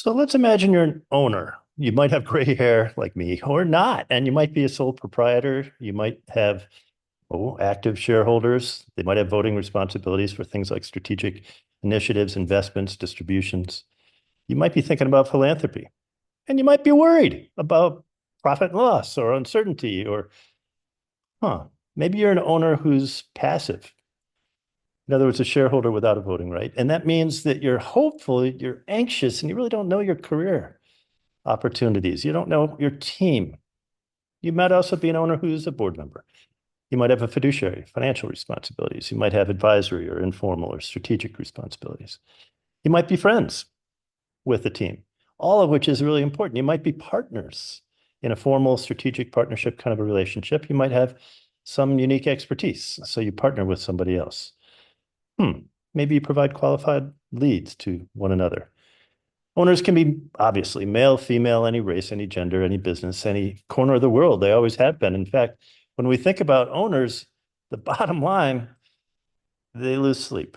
So let's imagine you're an owner. You might have gray hair like me or not, and you might be a sole proprietor. You might have active shareholders. They might have voting responsibilities for things like strategic initiatives, investments, distributions. You might be thinking about philanthropy, and you might be worried about profit and loss or uncertainty or, huh, maybe you're an owner who's passive. In other words, a shareholder without a voting right. And that means that you're hopeful, you're anxious, and you really don't know your career opportunities. You don't know your team. You might also be an owner who's a board member. You might have a fiduciary, financial responsibilities. You might have advisory or informal or strategic responsibilities. You might be friends with the team, all of which is really important. You might be partners in a formal strategic partnership kind of a relationship. You might have some unique expertise. So you partner with somebody else. Maybe you provide qualified leads to one another. Owners can be obviously male, female, any race, any gender, any business, any corner of the world. They always have been. In fact, when we think about owners, the bottom line, they lose sleep.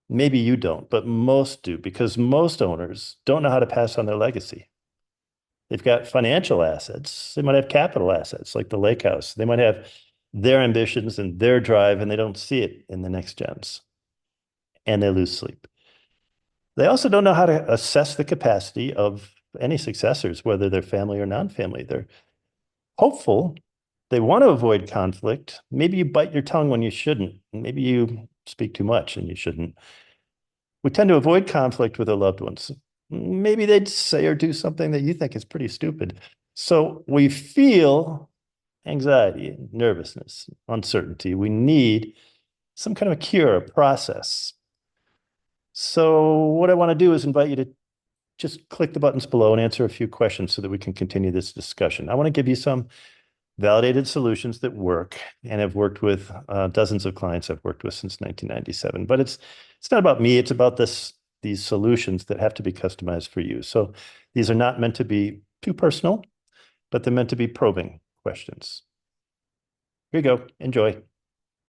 Maybe you don't, but most do, because most owners don't know how to pass on their legacy. They've got financial assets. They might have capital assets like the lake house. They might have their ambitions and their drive, and they don't see it in the next gens, and they lose sleep. They also don't know how to assess the capacity of any successors, whether they're family or non-family. They're hopeful. They want to avoid conflict. Maybe you bite your tongue when you shouldn't. Maybe you speak too much and you shouldn't. We tend to avoid conflict with our loved ones. Maybe they'd say or do something that you think is pretty stupid. So we feel anxiety, nervousness, uncertainty. We need some kind of a cure, a process. So what I want to do is invite you to just click the buttons below and answer a few questions so that we can continue this discussion. I want to give you some validated solutions that work and have worked with dozens of clients I've worked with since 1997. But it's not about me. It's about these solutions that have to be customized for you. So these are not meant to be too personal, but they're meant to be probing questions. Here you go. Enjoy.